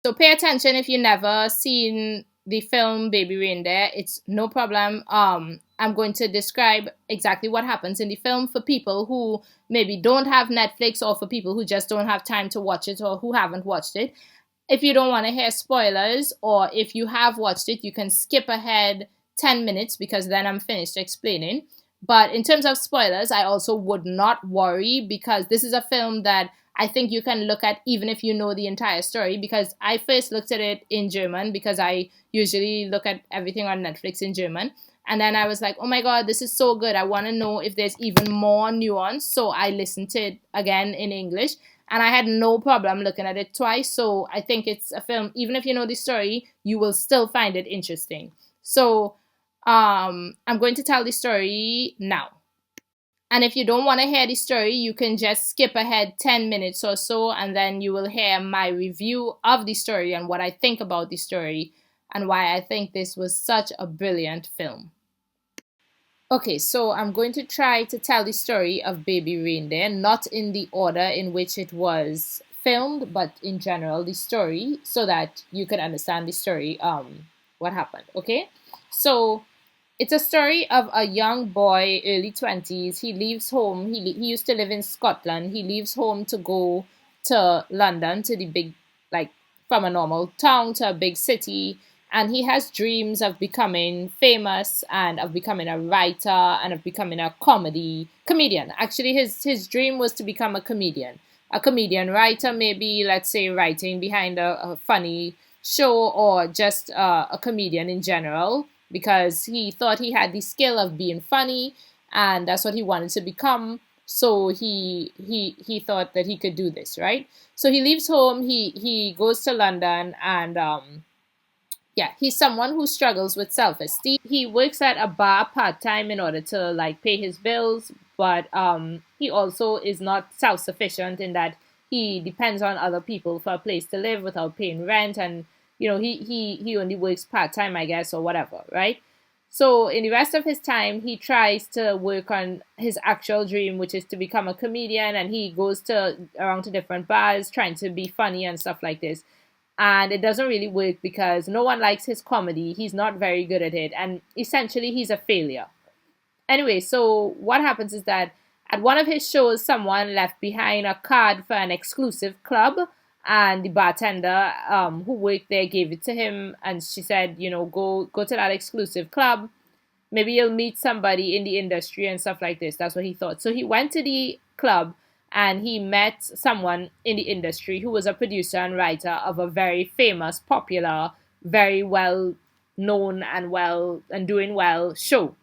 So pay attention if you never seen the film Baby Reindeer. It's no problem. I'm going to describe exactly what happens in the film for people who maybe don't have Netflix, or for people who just don't have time to watch it, or who haven't watched it. If you don't want to hear spoilers, or if you have watched it, you can skip ahead 10 minutes, because then I'm finished explaining. But in terms of spoilers, I also would not worry, because this is a film that I think you can look at even if you know the entire story, because I first looked at it in German, because I usually look at everything on Netflix in German. And then I was like, oh my God, this is so good. I want to know if there's even more nuance. So I listened to it again in English, and I had no problem looking at it twice. So I think it's a film, even if you know the story, you will still find it interesting. So I'm going to tell the story now. And if you don't want to hear the story, you can just skip ahead 10 minutes or so, and then you will hear my review of the story and what I think about the story and why I think this was such a brilliant film. Okay, so I'm going to try to tell the story of Baby Reindeer, not in the order in which it was filmed, but in general, the story, so that you can understand the story, what happened, okay? So it's a story of a young boy, early 20s. He leaves home. He used to live in Scotland. He leaves home to go to London, to the big, like, from a normal town to a big city. And he has dreams of becoming famous, and of becoming a writer, and of becoming a comedian. Actually, his dream was to become a comedian writer, maybe, let's say, writing behind a funny show, or just a comedian in general, because he thought he had the skill of being funny, and that's what he wanted to become. So he thought that he could do this, right? So he leaves home. He goes to London, and yeah, he's someone who struggles with self-esteem. He works at a bar part-time in order to, like, pay his bills, but he also is not self-sufficient, in that he depends on other people for a place to live without paying rent. And he only works part-time, I guess, or whatever, right? So in the rest of his time, he tries to work on his actual dream, which is to become a comedian, and he goes around to different bars trying to be funny and stuff like this. And it doesn't really work, because no one likes his comedy. He's not very good at it, and essentially he's a failure. Anyway, so what happens is that at one of his shows, someone left behind a card for an exclusive club, and the bartender who worked there gave it to him, and she said, go to that exclusive club. Maybe you'll meet somebody in the industry and stuff like this. That's what he thought. So he went to the club, and he met someone in the industry who was a producer and writer of a very famous, popular, very well known and doing well show,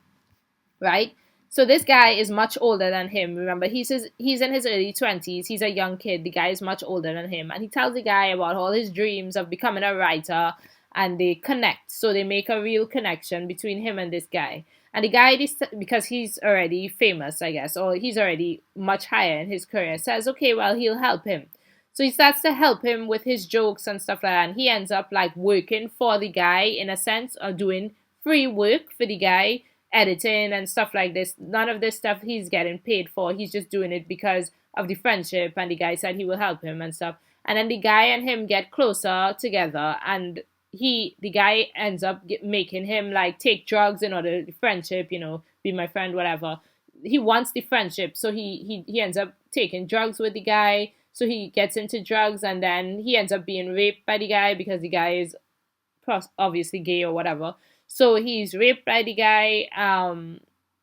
right? So this guy is much older than him. Remember, he's in his early 20s. He's a young kid. The guy is much older than him, and he tells the guy about all his dreams of becoming a writer, and they connect. So they make a real connection between him and this guy. And the guy, because he's already famous, I guess, or he's already much higher in his career, says, okay, well, he'll help him. So he starts to help him with his jokes and stuff like that. And he ends up, like, working for the guy, in a sense, or doing free work for the guy, editing and stuff like this. None of this stuff he's getting paid for. He's just doing it because of the friendship, and the guy said he will help him and stuff. And then the guy and him get closer together, and the guy ends up making him, like, take drugs in order the friendship, be my friend, whatever. He wants the friendship, so he ends up taking drugs with the guy. So he gets into drugs, and then he ends up being raped by the guy, because the guy is obviously gay or whatever. So he's raped by the guy,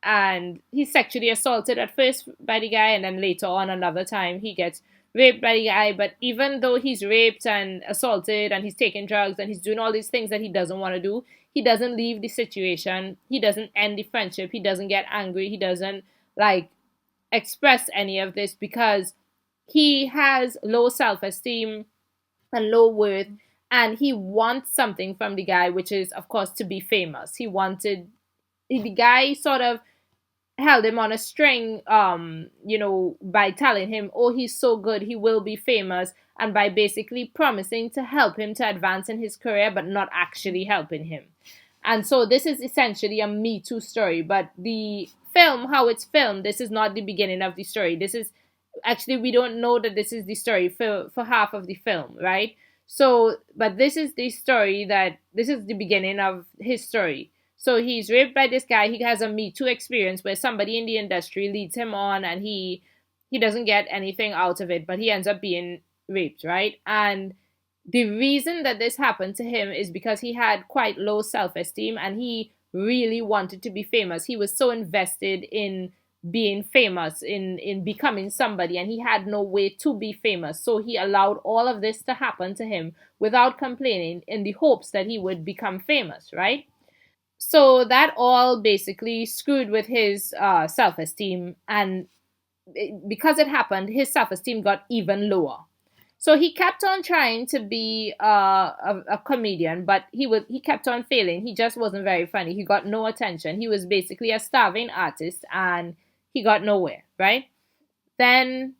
and he's sexually assaulted at first by the guy, and then later on, another time, he gets raped by the guy. But even though he's raped and assaulted, and he's taking drugs, and he's doing all these things that he doesn't want to do, he doesn't leave the situation. He doesn't end the friendship. He doesn't get angry. He doesn't, like, express any of this, because he has low self-esteem and low worth, and he wants something from the guy, which is, of course, to be famous. The guy sort of held him on a string, by telling him, oh, he's so good, he will be famous, and by basically promising to help him to advance in his career, but not actually helping him. And so this is essentially a Me Too story, but the film, how it's filmed, this is not the beginning of the story. This is, actually, we don't know that this is the story for half of the film, right? So, but this is the beginning of his story. So he's raped by this guy. He has a Me Too experience where somebody in the industry leads him on, and he doesn't get anything out of it, but he ends up being raped, right? And the reason that this happened to him is because he had quite low self-esteem, and he really wanted to be famous. He was so invested in being famous, in becoming somebody, and he had no way to be famous, so he allowed all of this to happen to him without complaining, in the hopes that he would become famous, right? So that all basically screwed with his self-esteem, and because it happened, his self-esteem got even lower. So he kept on trying to be a comedian, but he kept on failing. He just wasn't very funny. He got no attention. He was basically a starving artist, and he got nowhere, right? Then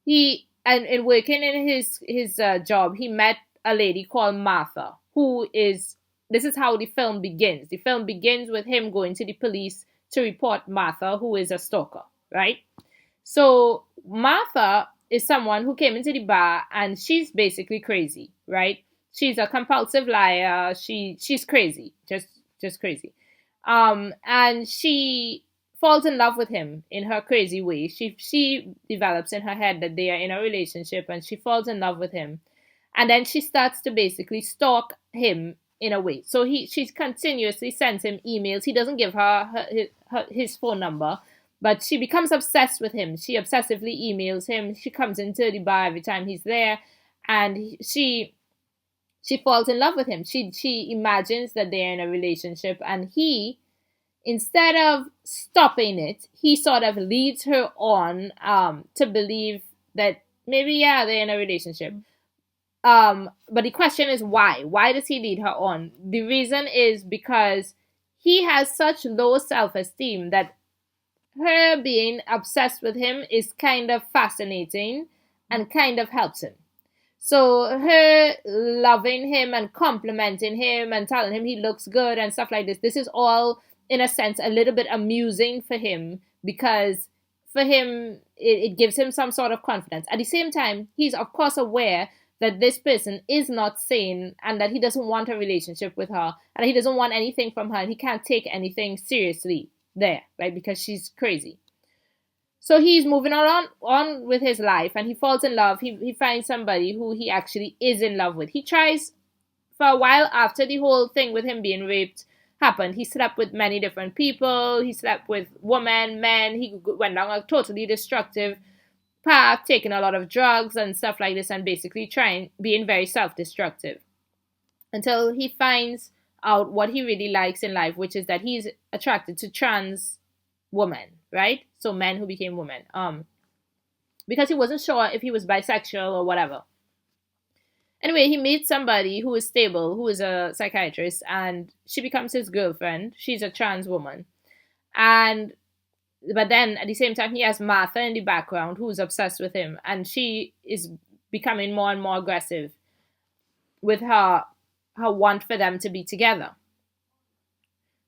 he, and in working in his job, he met a lady called Martha, who is, this is how the film begins. The film begins with him going to the police to report Martha, who is a stalker, right? So Martha is someone who came into the bar, and she's basically crazy, right? She's a compulsive liar. She's crazy, just crazy. And she falls in love with him in her crazy way. She develops in her head that they are in a relationship, and she falls in love with him. And then she starts to basically stalk him in a way. So she continuously sends him emails. He doesn't give his phone number, but she becomes obsessed with him. She obsessively emails him. She comes into the bar every time he's there, and she falls in love with him. She imagines that they're in a relationship, and he, instead of stopping it, he sort of leads her on to believe that maybe, yeah, they're in a relationship. But the question is why? Why does he lead her on? The reason is because he has such low self-esteem that her being obsessed with him is kind of fascinating and kind of helps him. So her loving him and complimenting him and telling him he looks good and stuff like this is all, in a sense, a little bit amusing for him, because for him it gives him some sort of confidence. At the same time, he's of course aware that this person is not sane, and that he doesn't want a relationship with her, and he doesn't want anything from her, and he can't take anything seriously there, right? Because she's crazy. So he's moving on with his life, and he falls in love. He finds somebody who he actually is in love with. He tries for a while after the whole thing with him being raped happened. He slept with many different people. He slept with women, men. He went down a totally destructive path, taking a lot of drugs and stuff like this, and basically being very self-destructive, until he finds out what he really likes in life, which is that he's attracted to trans women, right? So men who became women. Because he wasn't sure if he was bisexual or whatever. Anyway, he meets somebody who is stable, who is a psychiatrist, and she becomes his girlfriend. She's a trans woman. And but then at the same time, he has Martha in the background who's obsessed with him, and she is becoming more and more aggressive with her want for them to be together.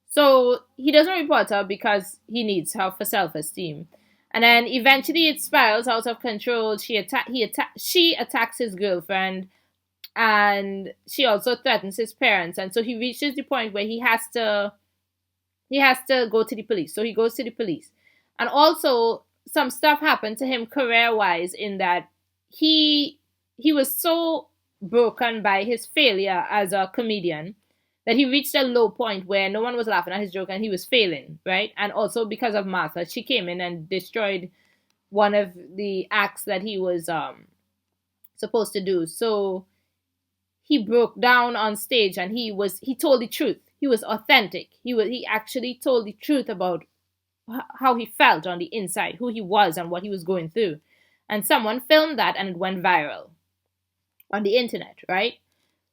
So he doesn't report her because he needs her for self-esteem. And then eventually it spirals out of control. She attacks his girlfriend, and she also threatens his parents. And so he reaches the point where he has to go to the police. So he goes to the police. And also some stuff happened to him career-wise, in that he was so broken by his failure as a comedian that he reached a low point where no one was laughing at his joke, and he was failing, right? And also because of Martha, she came in and destroyed one of the acts that he was supposed to do. So he broke down on stage, and he told the truth. He was authentic. He actually told the truth about how he felt on the inside, who he was and what he was going through. And someone filmed that, and it went viral on the internet, right?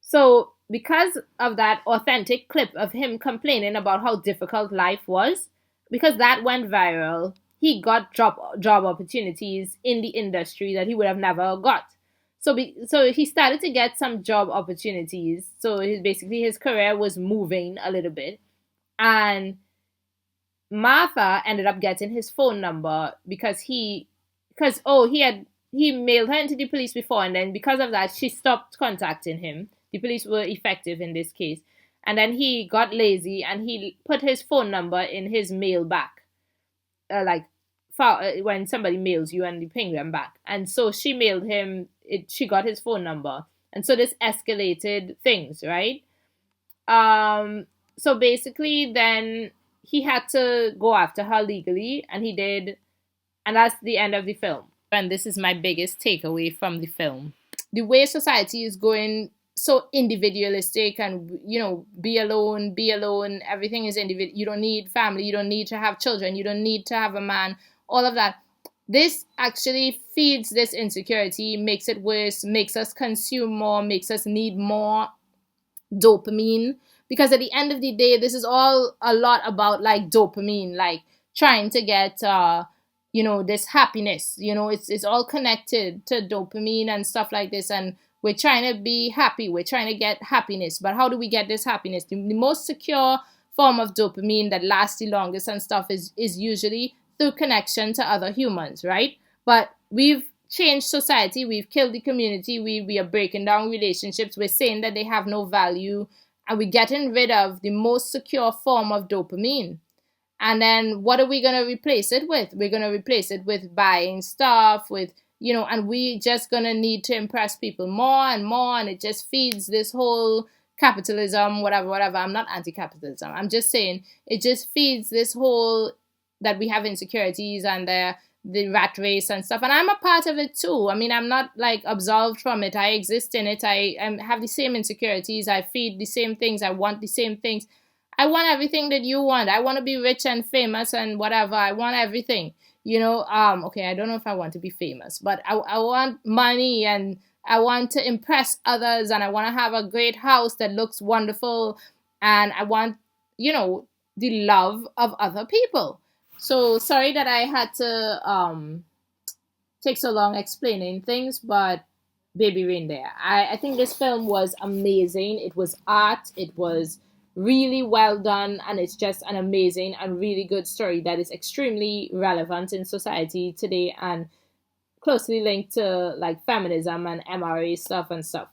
So because of that authentic clip of him complaining about how difficult life was, because that went viral, he got job opportunities in the industry that he would have never got. So he started to get some job opportunities. So basically his career was moving a little bit. And Martha ended up getting his phone number because he had he mailed her into the police before, and then because of that, she stopped contacting him. The police were effective in this case. And then he got lazy and he put his phone number in his mail back. Like when somebody mails you and you ping them back. And so she mailed him, she got his phone number. And so this escalated things, right? So basically, then he had to go after her legally, and he did. And that's the end of the film. And this is my biggest takeaway from the film. The way society is going so individualistic, and be alone, everything is individual. You don't need family, you don't need to have children, you don't need to have a man, all of that. This actually feeds this insecurity, makes it worse, makes us consume more, makes us need more dopamine, because at the end of the day, this is all a lot about like dopamine, like trying to get this happiness. It's all connected to dopamine and stuff like this, and we're trying to be happy, we're trying to get happiness. But how do we get this happiness? The most secure form of dopamine that lasts the longest and stuff is usually through connection to other humans, right? But we've changed society, we've killed the community, we are breaking down relationships, we're saying that they have no value, and we're getting rid of the most secure form of dopamine. And then what are we going to replace it with? We're going to replace it with buying stuff, and we just going to need to impress people more and more, and it just feeds this whole capitalism, whatever. I'm not anti-capitalism. I'm just saying it just feeds this whole that we have insecurities and the rat race and stuff. And I'm a part of it too. I mean, I'm not like absolved from it. I exist in it. I have the same insecurities. I feed the same things. I want the same things. I want everything that you want. I want to be rich and famous and whatever. I want everything. Okay, I don't know if I want to be famous, but I want money, and I want to impress others, and I want to have a great house that looks wonderful, and I want, the love of other people. So sorry that I had to take so long explaining things, but Baby Reindeer. I think this film was amazing. It was art. It was really well done, and it's just an amazing and really good story that is extremely relevant in society today and closely linked to like feminism and MRA stuff and stuff.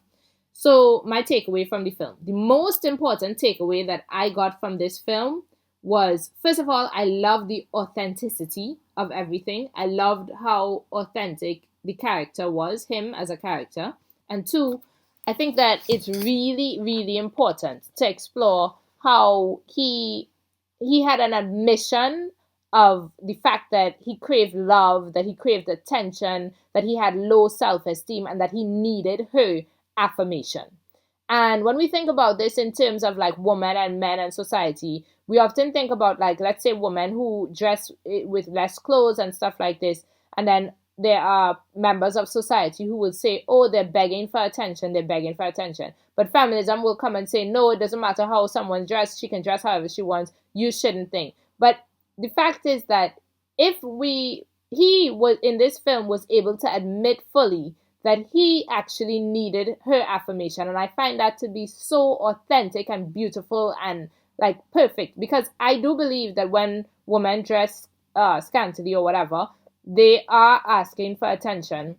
So my takeaway from the film, the most important takeaway that I got from this film was, first of all, I loved the authenticity of everything. I loved how authentic the character was, him as a character. And two, I think that it's really, really important to explore how he had an admission of the fact that he craved love, that he craved attention, that he had low self-esteem, and that he needed her affirmation. And when we think about this in terms of like women and men and society, we often think about like, let's say, women who dress with less clothes and stuff like this, and then there are members of society who will say, oh, they're begging for attention, But feminism will come and say, no, it doesn't matter how someone's dressed, she can dress however she wants, you shouldn't think. But the fact is that if he was in this film was able to admit fully that he actually needed her affirmation. And I find that to be so authentic and beautiful and like perfect, because I do believe that when women dress scantily or whatever, they are asking for attention.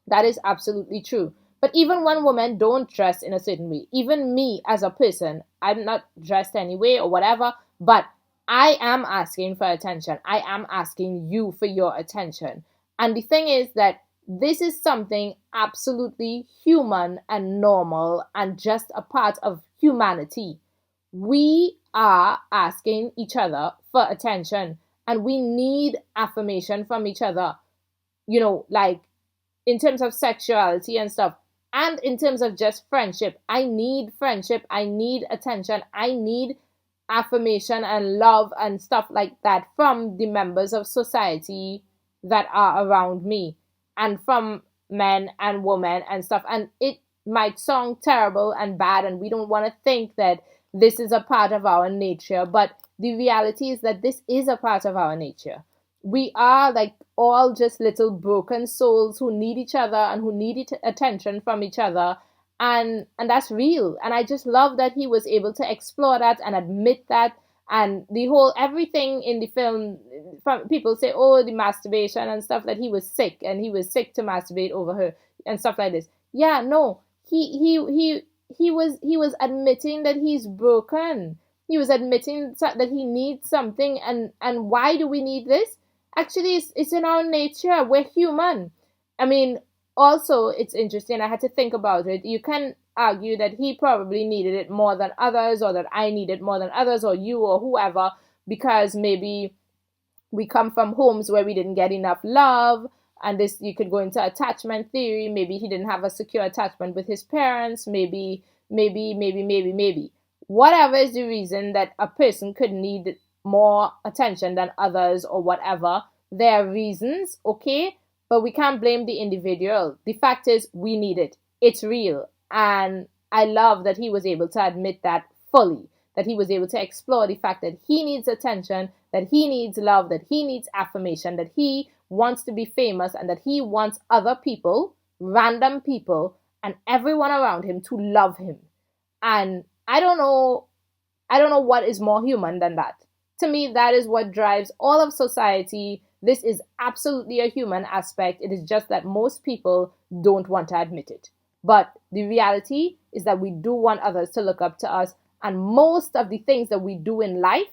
That is absolutely true. But even when women don't dress in a certain way, even me as a person, I'm not dressed anyway or whatever, but I am asking for attention. I am asking you for your attention. And the thing is that this is something absolutely human and normal and just a part of humanity. We are asking each other for attention, and we need affirmation from each other, like in terms of sexuality and stuff, and in terms of just friendship. I need friendship, I need attention, I need affirmation and love and stuff like that from the members of society that are around me, and from men and women and stuff. And it might sound terrible and bad, and we don't want to think that this is a part of our nature, but the reality is that this is a part of our nature. We are like all just little broken souls who need each other and who need attention from each other, and that's real. And I just love that he was able to explore that and admit that, And the whole everything in the film, from people say, oh, the masturbation and stuff, that he was sick and he was sick to masturbate over her and stuff like this. Yeah, no, he was admitting that he's broken. He was admitting that he needs something. And why do we need this? Actually, it's in our nature. We're human. I mean, also, it's interesting. I had to think about it. You can argue that he probably needed it more than others, or that I need it more than others, or you, or whoever, because maybe we come from homes where we didn't get enough love. And this, you could go into attachment theory. Maybe he didn't have a secure attachment with his parents. Maybe whatever is the reason that a person could need more attention than others, or whatever, there are reasons, okay, but we can't blame the individual. The fact is, we need it. It's real. And I love that he was able to admit that fully, that he was able to explore the fact that he needs attention, that he needs love, that he needs affirmation, that he wants to be famous, and that he wants other people, random people, and everyone around him to love him. And I don't know what is more human than that. To me, that is what drives all of society. This is absolutely a human aspect. It is just that most people don't want to admit it. But the reality is that we do want others to look up to us. And most of the things that we do in life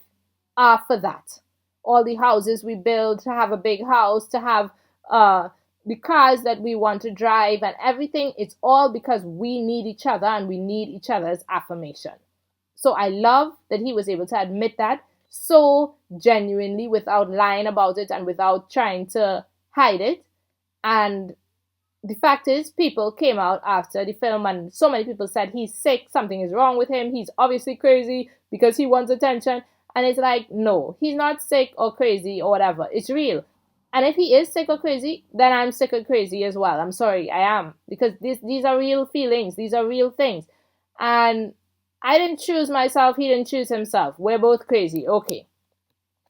are for that. All the houses we build, to have a big house, to have the cars that we want to drive, and everything, it's all because we need each other and we need each other's affirmation. So I love that he was able to admit that so genuinely, without lying about it and without trying to hide it. And the fact is, people came out after the film, and so many people said he's sick, something is wrong with him, he's obviously crazy because he wants attention. And it's like, no, he's not sick or crazy or whatever. It's real. And if he is sick or crazy, then I'm sick or crazy as well. I'm sorry, I am. Because these are real feelings. These are real things. And I didn't choose myself. He didn't choose himself. We're both crazy. Okay.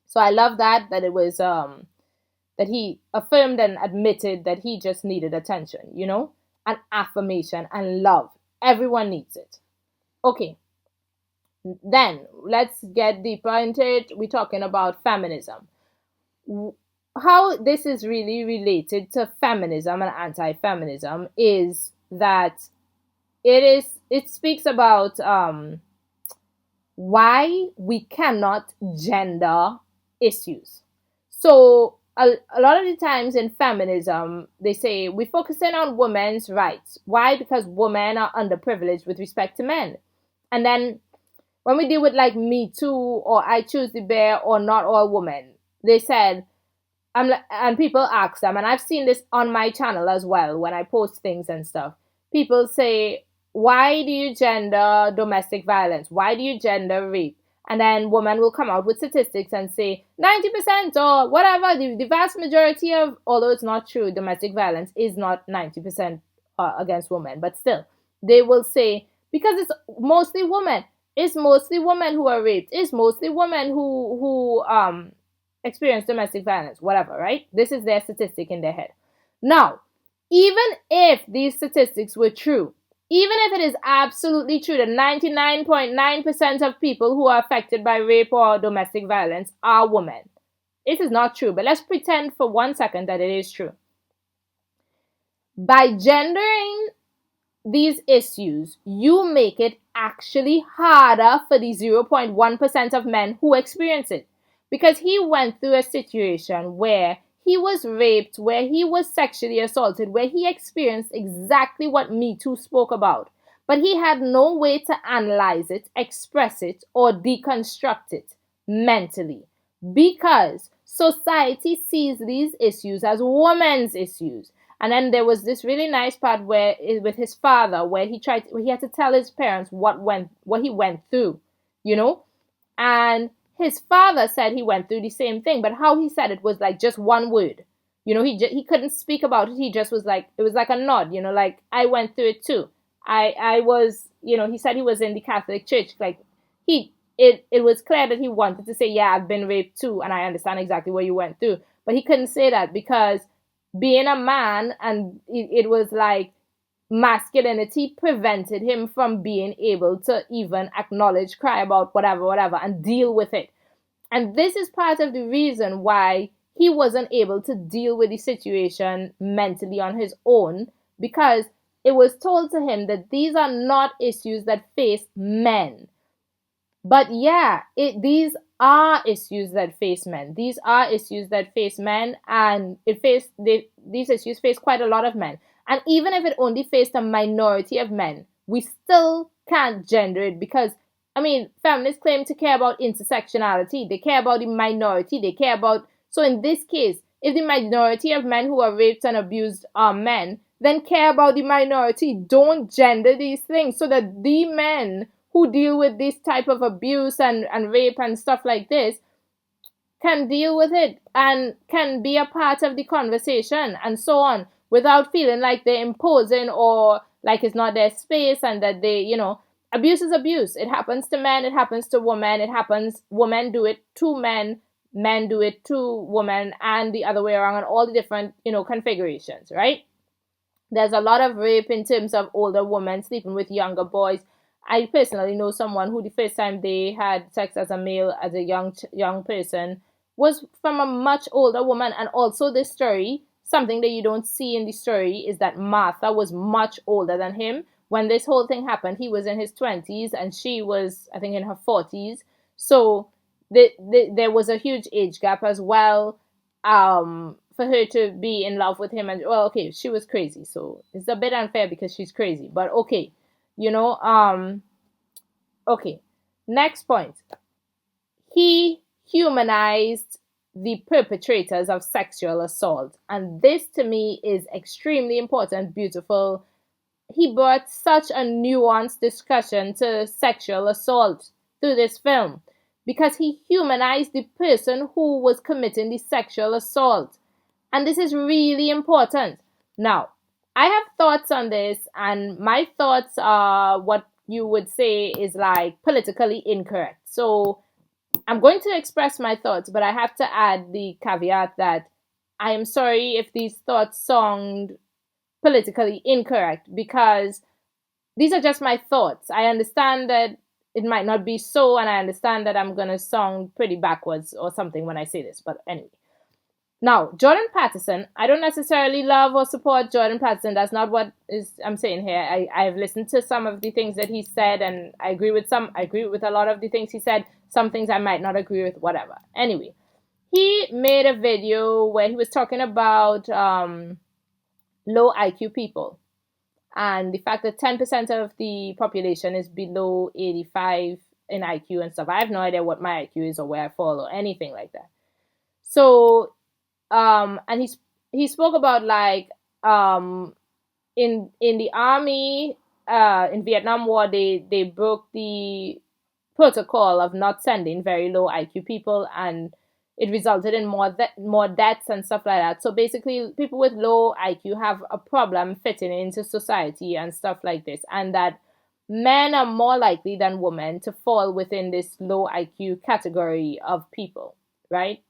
So I love that it was, that he affirmed and admitted that he just needed attention, and affirmation and love. Everyone needs it. Okay. Then let's get deeper into it. We're talking about feminism. How this is really related to feminism and anti-feminism is that it speaks about why we cannot gender issues. So a lot of the times in feminism, they say we're focusing on women's rights. Why? Because women are underprivileged with respect to men. And then when we deal with like Me Too or I Choose the Bear or Not All Women, they said, and people ask them, and I've seen this on my channel as well when I post things and stuff. People say, why do you gender domestic violence? Why do you gender rape? And then women will come out with statistics and say 90% or whatever. The vast majority of, although it's not true, domestic violence is not 90% against women. But still, they will say, because it's mostly women. It's mostly women who are raped. It's mostly women who experience domestic violence, whatever, right? This is their statistic in their head. Now, even if these statistics were true, even if it is absolutely true that 99.9% of people who are affected by rape or domestic violence are women, it is not true, but let's pretend for 1 second that it is true. By gendering these issues, you make it actually harder for the 0.1% of men who experience it. Because he went through a situation where he was raped, where he was sexually assaulted, where he experienced exactly what Me Too spoke about. But he had no way to analyze it, express it, or deconstruct it mentally. Because society sees these issues as women's issues. And then there was this really nice part where, with his father, where he had to tell his parents what he went through, and his father said he went through the same thing, but how he said it was like just one word. He couldn't speak about it. He just was like, it was like a nod, like, I went through it too. I was, he said he was in the Catholic Church. Like, it was clear that he wanted to say, yeah, I've been raped too, and I understand exactly what you went through. But he couldn't say that because being a man, and it was like masculinity prevented him from being able to even acknowledge, cry about whatever, and deal with it. And this is part of the reason why he wasn't able to deal with the situation mentally on his own, because it was told to him that these are not issues that face men. But yeah, these are issues that face men. These are issues that face men, and these issues face quite a lot of men. And even if it only faced a minority of men, we still can't gender it, because I mean, feminists claim to care about intersectionality. They care about the minority. They care about, so in this case, if the minority of men who are raped and abused are men, then care about the minority. Don't gender these things so that the men who deal with this type of abuse and rape and stuff like this can deal with it and can be a part of the conversation and so on, without feeling like they're imposing or like it's not their space, and that they, abuse is abuse. It happens to men, it happens to women, women do it to men, men do it to women, and the other way around, and all the different, configurations, right? There's a lot of rape in terms of older women sleeping with younger boys. I personally know someone who the first time they had sex as a male, as a young person, was from a much older woman. And also this story, something that you don't see in the story, is that Martha was much older than him. When this whole thing happened, he was in his 20s and she was, I think, in her 40s. So there was a huge age gap as well. For her to be in love with him, and well, okay, she was crazy, so it's a bit unfair because she's crazy, but okay, okay. Next point. He humanized the perpetrators of sexual assault, and this to me is extremely important, beautiful. He brought such a nuanced discussion to sexual assault through this film, because he humanized the person who was committing the sexual assault. And this is really important. Now, I have thoughts on this, and my thoughts are what you would say is like politically incorrect. So I'm going to express my thoughts, but I have to add the caveat that I am sorry if these thoughts sound politically incorrect, because these are just my thoughts. I understand that it might not be so, and I understand that I'm going to sound pretty backwards or something when I say this, but anyway. Now, Jordan Peterson, I don't necessarily love or support Jordan Peterson. That's not what I'm saying here. I've listened to some of the things that he said, and I agree with some. I agree with a lot of the things he said. Some things I might not agree with, whatever. Anyway, he made a video where he was talking about low IQ people, and the fact that 10% of the population is below 85 in IQ and stuff. I have no idea what my IQ is or where I fall or anything like that. So and he spoke about like in the army in Vietnam War, they broke the protocol of not sending very low IQ people, and it resulted in more deaths and stuff like that. So basically, people with low IQ have a problem fitting into society and stuff like this, and that men are more likely than women to fall within this low IQ category of people, right?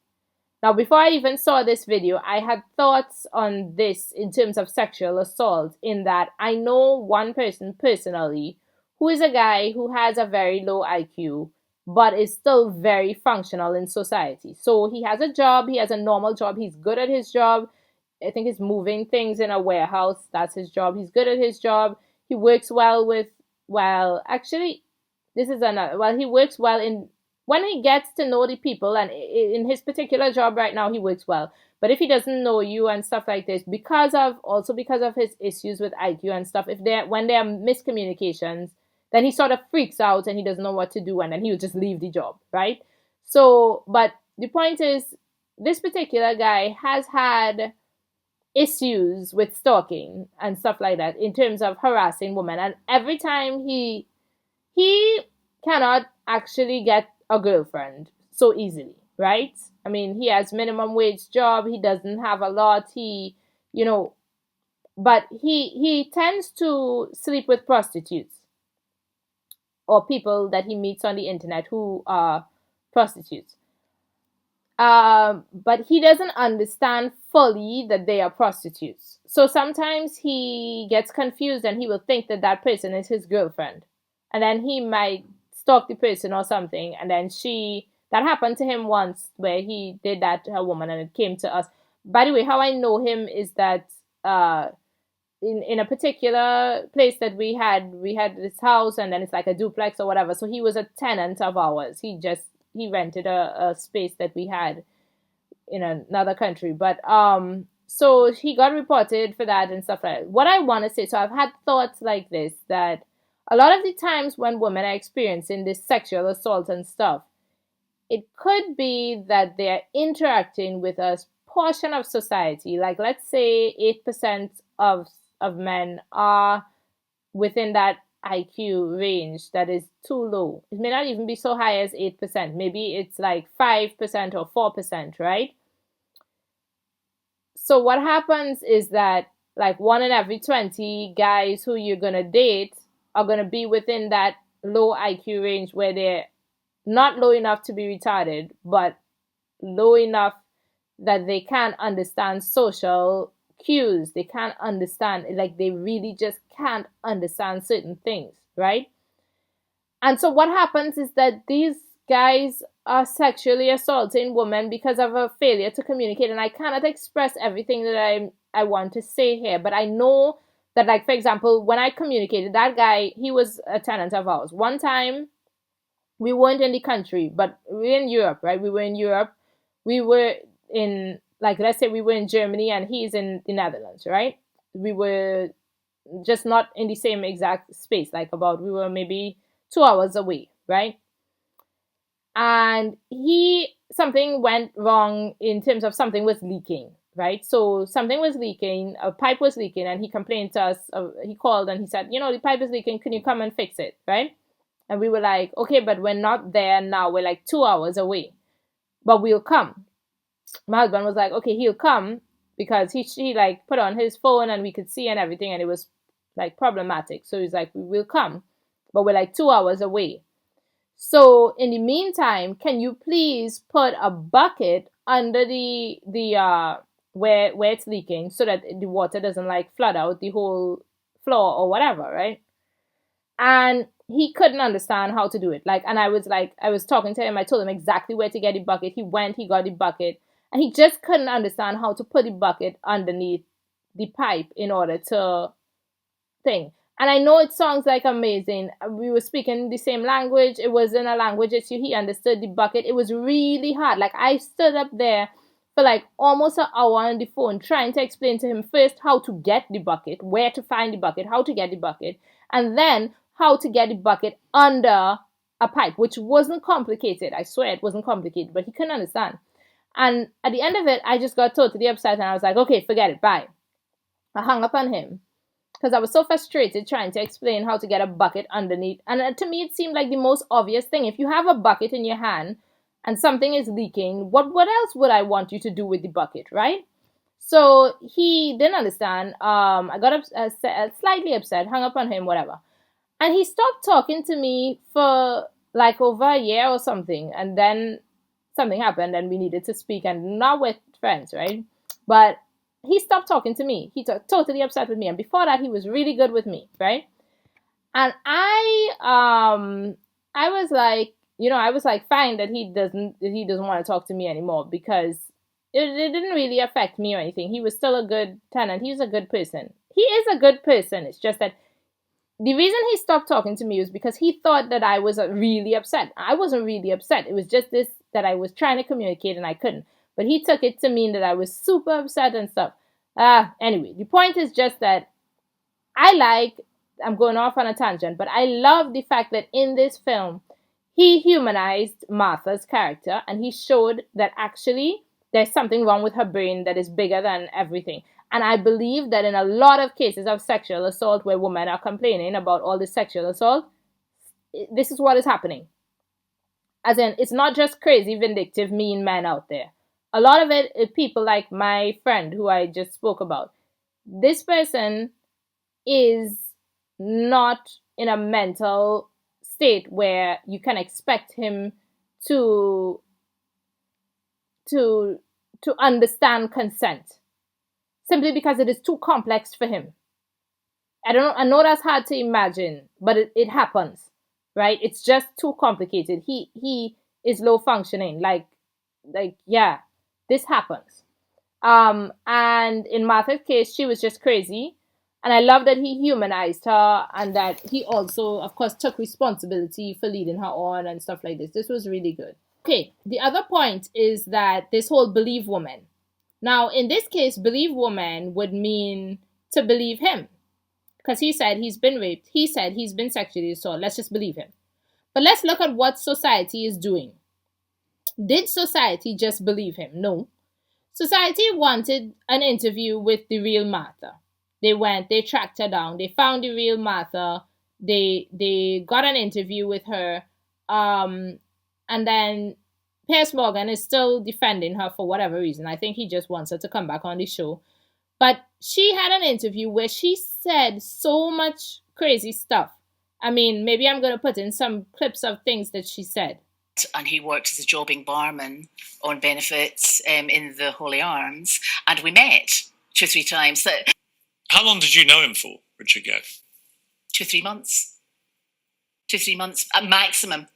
Now, before I even saw this video, I had thoughts on this in terms of sexual assault, in that I know one person personally who is a guy who has a very low IQ, but is still very functional in society. So he has a job, he has a normal job, he's good at his job. I think he's moving things in a warehouse. That's his job. He's good at his job. He works well with, well, actually, this is another, well, he works well in, when he gets to know the people, and in his particular job right now, he works well. But if he doesn't know you and stuff like this, because of his issues with IQ and stuff, when there are miscommunications, then he sort of freaks out and he doesn't know what to do, and then he'll just leave the job, right? So, but the point is, this particular guy has had issues with stalking and stuff like that in terms of harassing women, and every time he cannot actually get a girlfriend so easily, right? I mean, he has minimum wage job, he doesn't have a lot, but he tends to sleep with prostitutes or people that he meets on the internet who are prostitutes. But he doesn't understand fully that they are prostitutes. So sometimes he gets confused and he will think that that person is his girlfriend. And then he might stalk the person or something, and then That happened to him once, where he did that to a woman, and it came to us. By the way, how I know him is that in a particular place that we had this house, and then it's like a duplex or whatever. So he was a tenant of ours. He rented a space that we had in another country. But so he got reported for that and stuff like that. What I want to say, so I've had thoughts like this, that a lot of the times when women are experiencing this sexual assault and stuff, it could be that they're interacting with a portion of society. Like, let's say 8% of men are within that IQ range that is too low. It may not even be so high as 8%. Maybe it's like 5% or 4%, right? So what happens is that like 1 in every 20 guys who you're going to date are going to be within that low IQ range, where they're not low enough to be retarded, but low enough that they can't understand social cues. They can't understand, like, they really just can't understand certain things, right? And so what happens is that these guys are sexually assaulting women because of a failure to communicate. And I cannot express everything that I want to say here, but I know that, like, for example, when I communicated, that guy, he was a tenant of ours. One time, we weren't in the country, but we were in Europe, right? We were in Europe. We were in, like, let's say we were in Germany and he's in the Netherlands, right? We were just not in the same exact space, like we were maybe 2 hours away, right? And something went wrong in terms of something was leaking, right? So something was leaking, a pipe was leaking, and he complained to us. He called and he said, the pipe is leaking, can you come and fix it, right? And we were like, okay, but we're not there now. We're like 2 hours away, but we'll come. My husband was like, okay, he'll come, because he like put on his phone and we could see and everything, and it was like problematic. So he's like, we will come, but we're like 2 hours away. So in the meantime, can you please put a bucket under the where it's leaking, so that the water doesn't like flood out the whole floor or whatever, right? And he couldn't understand how to do it. Like, and I was talking to him. I told him exactly where to get the bucket. He got the bucket, and he just couldn't understand how to put the bucket underneath the pipe in order to thing. And I know it sounds like amazing. We were speaking the same language. It wasn't a language issue. He understood the bucket. It was really hard. Like, I stood up there for like almost an hour on the phone trying to explain to him first how to get the bucket, where to find the bucket, how to get the bucket, and then how to get the bucket under a pipe, which wasn't complicated. I swear it wasn't complicated, but he couldn't understand. And at the end of it, I just got totally upset, and I was like, okay, forget it, bye. I hung up on him because I was so frustrated trying to explain how to get a bucket underneath. And to me, it seemed like the most obvious thing. If you have a bucket in your hand and something is leaking, what else would I want you to do with the bucket, right? So he didn't understand. I got slightly upset, hung up on him, whatever. And he stopped talking to me for like over a year or something. And then something happened and we needed to speak, and now we're friends, right? But he stopped talking to me. He totally upset with me. And before that, he was really good with me, right? And I was like, fine that he doesn't want to talk to me anymore, because it didn't really affect me or anything. He was still a good tenant. He was a good person. He is a good person. It's just that the reason he stopped talking to me was because he thought that I was really upset. I wasn't really upset. It was just this, that I was trying to communicate and I couldn't. But he took it to mean that I was super upset and stuff. Anyway, the point is just that I'm going off on a tangent, but I love the fact that in this film, he humanized Martha's character, and he showed that actually there's something wrong with her brain that is bigger than everything. And I believe that in a lot of cases of sexual assault where women are complaining about all this sexual assault, this is what is happening. As in, it's not just crazy, vindictive, mean men out there. A lot of it is people like my friend who I just spoke about. This person is not in a mental state where you can expect him to understand consent, simply because it is too complex for him. I know that's hard to imagine, but it happens, right? It's just too complicated. He is low functioning. Yeah, this happens. And in Martha's case, she was just crazy. And I love that he humanized her and that he also, of course, took responsibility for leading her on and stuff like this. This was really good. Okay, the other point is that this whole believe woman. Now, in this case, believe woman would mean to believe him. Because he said he's been raped. He said he's been sexually assaulted. Let's just believe him. But let's look at what society is doing. Did society just believe him? No. Society wanted an interview with the real Martha. They went, they tracked her down, they found the real Martha, they got an interview with her, and then Piers Morgan is still defending her for whatever reason. I think he just wants her to come back on the show. But she had an interview where she said so much crazy stuff. I mean, maybe I'm going to put in some clips of things that she said. And he worked as a jobbing barman on benefits in the Holy Arms, and we met 2 or 3 times. How long did you know him for, Richard Gadd? 2 or 3 months. 2 or 3 months at maximum.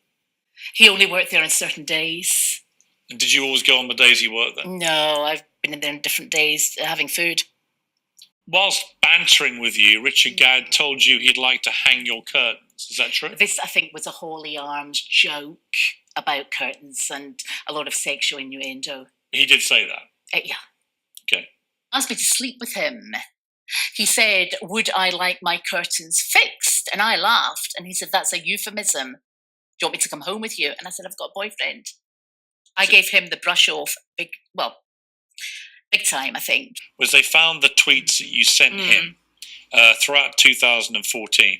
He only worked there on certain days. And did you always go on the days he worked there? No, I've been in there on different days having food. Whilst bantering with you, Richard Gadd told you he'd like to hang your curtains. Is that true? This, I think, was a Holy Arms joke about curtains and a lot of sexual innuendo. He did say that? Yeah. Okay. Asked me to sleep with him. He said, would I like my curtains fixed? And I laughed. And he said, that's a euphemism. Do you want me to come home with you? And I said, I've got a boyfriend. I gave him the brush off big time, I think. Was they found the tweets that you sent him throughout 2014.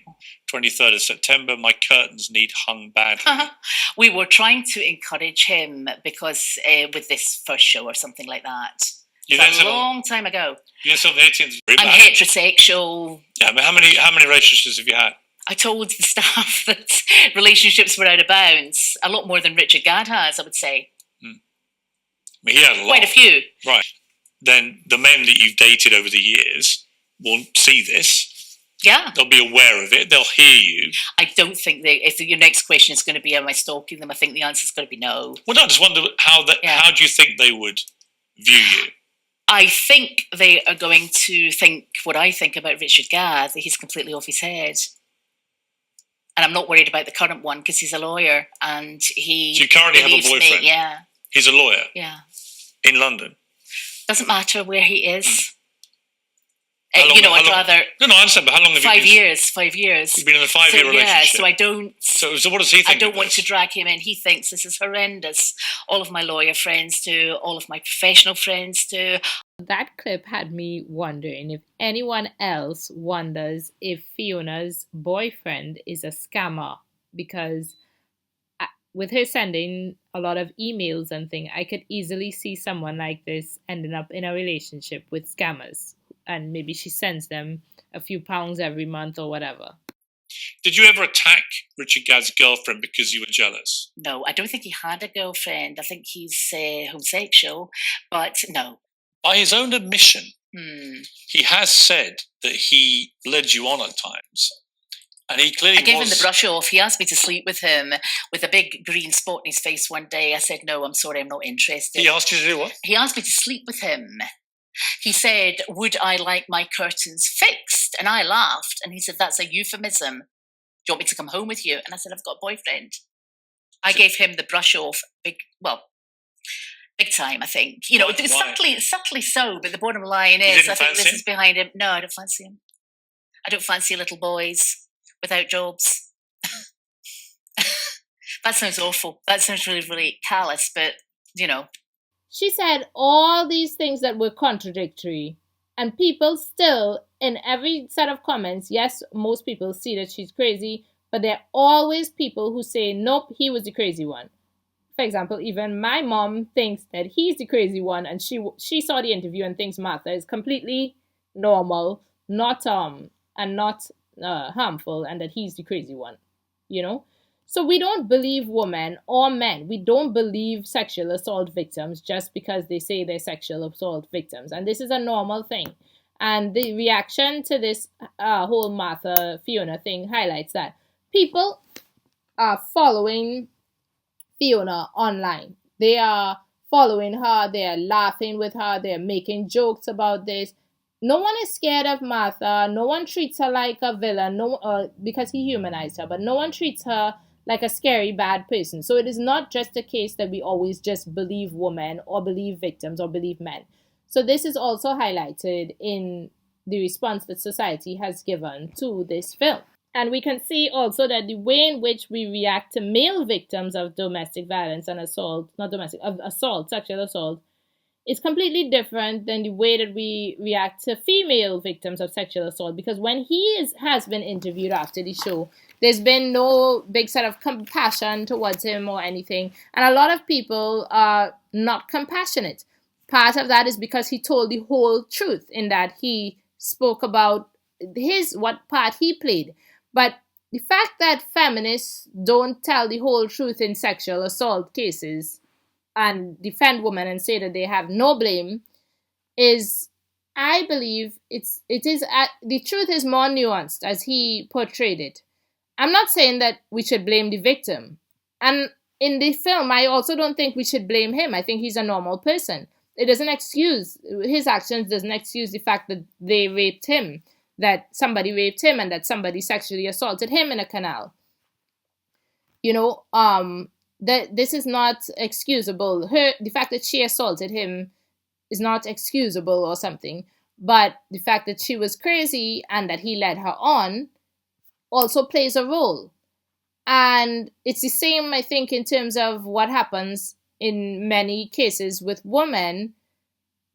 23rd of September, my curtains need hung badly. We were trying to encourage him because with this first show or something like that. A long time ago. You know something? I'm heterosexual. Yeah, but how many relationships have you had? I told the staff that relationships were out of bounds. A lot more than Richard Gadd has, I would say. I mean, he had a lot. Quite a few. Right. Then the men that you've dated over the years will see this. Yeah. They'll be aware of it. They'll hear you. I don't think if your next question is going to be, am I stalking them? I think the answer is going to be no. Well, no, I just wonder how do you think they would view you? I think they are going to think what I think about Richard Gadd, that he's completely off his head. And I'm not worried about the current one because he's a lawyer and he. So you currently have a boyfriend? Me, yeah. He's a lawyer? Yeah. In London? Doesn't matter where he is. I'd rather. No, I understand. But how long have 5 years? 5 years. You've been in a 5-year relationship. Yeah, so I don't. So what does he think? I don't want to drag him in. He thinks this is horrendous. All of my lawyer friends do. All of my professional friends do. That clip had me wondering if anyone else wonders if Fiona's boyfriend is a scammer, because with her sending a lot of emails and things, I could easily see someone like this ending up in a relationship with scammers. And maybe she sends them a few pounds every month or whatever. Did you ever attack Richard Gadd's girlfriend because you were jealous? No, I don't think he had a girlfriend. I think he's homosexual, but no. By his own admission, he has said that he led you on at times. And he clearly I gave him the brush off. He asked me to sleep with him with a big green spot in his face one day. I said, no, I'm sorry, I'm not interested. He asked you to do what? He asked me to sleep with him. He said, would I like my curtains fixed? And I laughed. And he said, that's a euphemism. Do you want me to come home with you? And I said, I've got a boyfriend. I gave him the brush off big time, I think. Subtly so, but the bottom line is, I think this is behind him. No, I don't fancy him. I don't fancy little boys without jobs. That sounds awful. That sounds really, really callous, but, She said all these things that were contradictory, and people still, in every set of comments, yes, most people see that she's crazy, but there are always people who say, nope, he was the crazy one. For example, even my mom thinks that he's the crazy one, and she saw the interview and thinks Martha is completely normal, not harmful, and that he's the crazy one, So we don't believe women or men. We don't believe sexual assault victims just because they say they're sexual assault victims. And this is a normal thing. And the reaction to this whole Martha Fiona thing highlights that people are following Fiona online. They are following her, they are laughing with her, they are making jokes about this. No one is scared of Martha. No one treats her like a villain. No, because he humanized her, but no one treats her like a scary bad person. So it is not just a case that we always just believe women or believe victims or believe men. So this is also highlighted in the response that society has given to this film. And we can see also that the way in which we react to male victims of domestic violence and assault, not domestic, of assault, sexual assault, is completely different than the way that we react to female victims of sexual assault. Because when has been interviewed after the show, there's been no big set of compassion towards him or anything. And a lot of people are not compassionate. Part of that is because he told the whole truth in that he spoke about what part he played. But the fact that feminists don't tell the whole truth in sexual assault cases and defend women and say that they have no blame is, I believe, the truth is more nuanced as he portrayed it. I'm not saying that we should blame the victim, and in the film I also don't think we should blame him. I think he's a normal person. It doesn't excuse his actions, doesn't excuse the fact that they raped him, that somebody raped him, and that somebody sexually assaulted him in a canal. That this is not excusable. The fact that she assaulted him is not excusable or something, but the fact that she was crazy and that he led her on also plays a role. And it's the same, I think, in terms of what happens in many cases with women,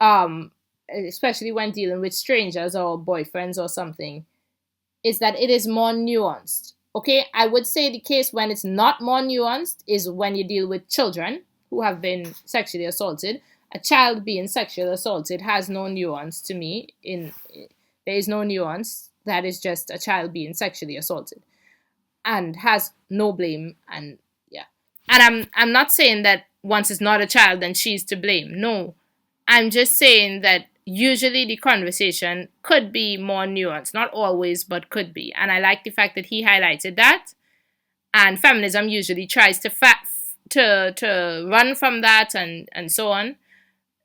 especially when dealing with strangers or boyfriends or something, is that it is more nuanced. Okay, I would say the case when it's not more nuanced is when you deal with children who have been sexually assaulted. A child being sexually assaulted has no nuance to me. There is no nuance. That is just a child being sexually assaulted and has no blame. And yeah, and I'm not saying that once it's not a child then she's to blame. No, I'm just saying that usually the conversation could be more nuanced, not always, but could be. And I like the fact that he highlighted that. And feminism usually tries to run from that and so on,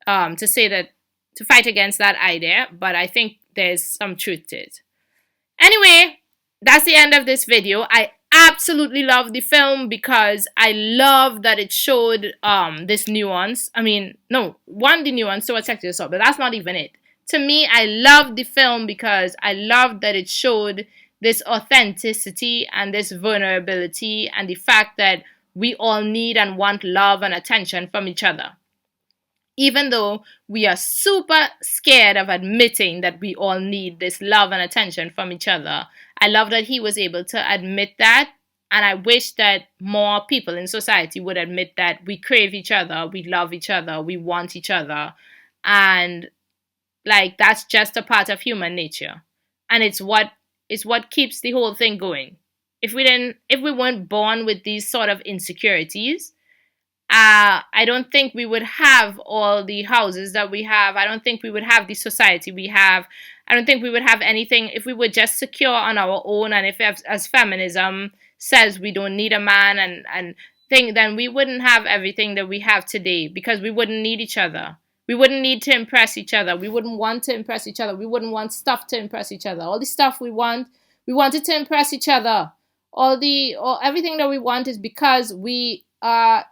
to say that, to fight against that idea. But I think there's some truth to it. Anyway, that's the end of this video. I absolutely love the film because I love that it showed this nuance. I mean, no, the nuance towards sexual assault, but that's not even it. To me, I love the film because I love that it showed this authenticity and this vulnerability and the fact that we all need and want love and attention from each other. Even though we are super scared of admitting that we all need this love and attention from each other, I love that he was able to admit that. And I wish that more people in society would admit that we crave each other, we love each other, we want each other. And like, that's just a part of human nature. And it's what keeps the whole thing going. If we weren't born with these sort of insecurities, I don't think we would have all the houses that we have. I don't think we would have the society we have. I don't think we would have anything if we were just secure on our own. And if, as feminism says, we don't need a man and thing, then we wouldn't have everything that we have today because we wouldn't need each other. We wouldn't need to impress each other. We wouldn't want to impress each other. We wouldn't want stuff to impress each other. All the stuff we wanted to impress each other. Everything that we want is because we are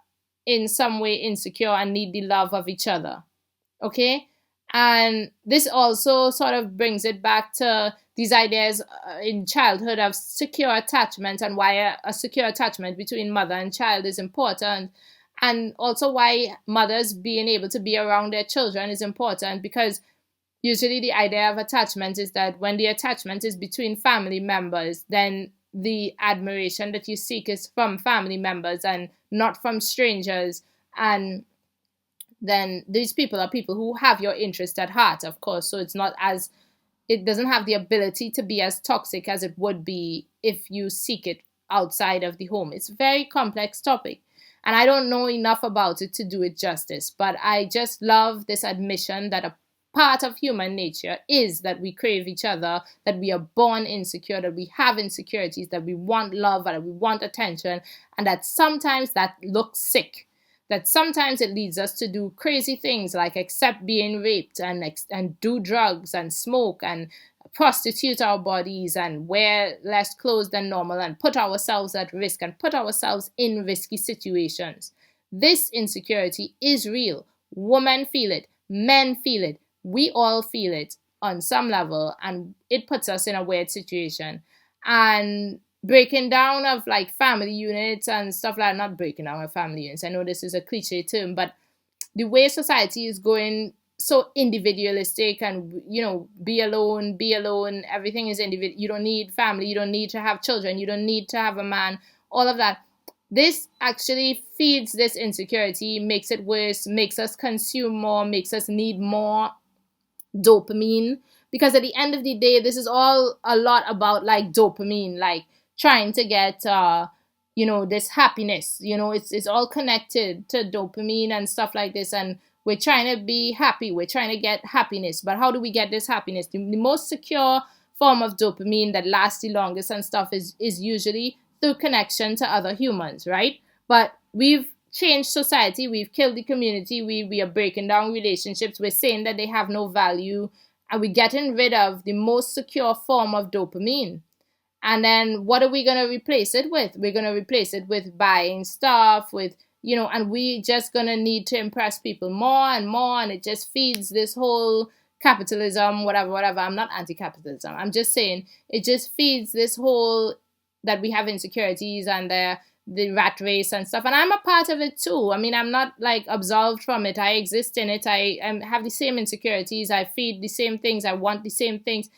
in some way insecure and need the love of each other. Okay? And this also sort of brings it back to these ideas in childhood of secure attachment and why a secure attachment between mother and child is important. And also why mothers being able to be around their children is important, because usually the idea of attachment is that when the attachment is between family members, then the admiration that you seek is from family members and not from strangers. And then these people are people who have your interest at heart, of course. So it doesn't have the ability to be as toxic as it would be if you seek it outside of the home. It's a very complex topic. And I don't know enough about it to do it justice. But I just love this admission that a part of human nature is that we crave each other, that we are born insecure, that we have insecurities, that we want love, that we want attention, and that sometimes that looks sick. That sometimes it leads us to do crazy things like accept being raped and do drugs and smoke and prostitute our bodies and wear less clothes than normal and put ourselves at risk and put ourselves in risky situations. This insecurity is real. Women feel it. Men feel it. We all feel it on some level, and it puts us in a weird situation. And breaking down of like family units and stuff like that, not breaking down of family units, I know this is a cliche term, but the way society is going so individualistic and, you know, be alone, everything is individual. You don't need family, you don't need to have children, you don't need to have a man, all of that. This actually feeds this insecurity, makes it worse, makes us consume more, makes us need more dopamine, because at the end of the day, this is all a lot about like dopamine, like trying to get this happiness. It's all connected to dopamine and stuff like this, and we're trying to be happy, we're trying to get happiness. But how do we get this happiness? The most secure form of dopamine that lasts the longest and stuff is usually through connection to other humans, right? But we've changed society, we've killed the community, we are breaking down relationships, we're saying that they have no value, and we're getting rid of the most secure form of dopamine. And then what are we going to replace it with? We're going to replace it with buying stuff, and we just going to need to impress people more and more, and it just feeds this whole capitalism, whatever. I'm not anti-capitalism. I'm just saying it just feeds this whole that we have insecurities and the rat race and stuff. And I'm a part of it too. I mean, I'm not like absolved from it. I exist in it. I have the same insecurities. I feed the same things. I want the same things.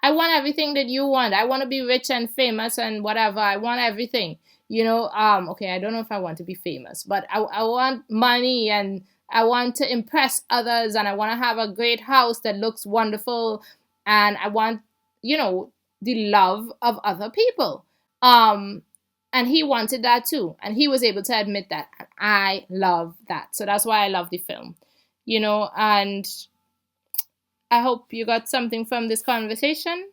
I want everything that you want. I want to be rich and famous and whatever. I want everything. Okay, I don't know if I want to be famous, but I want money, and I want to impress others, and I want to have a great house that looks wonderful, and I want, the love of other people. And he wanted that too, and he was able to admit that, and I love that. So that's why I love the film, and I hope you got something from this conversation.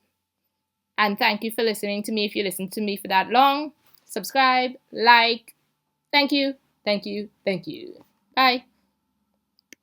And thank you for listening to me. If you listened to me for that long, subscribe, like. Thank you. Bye.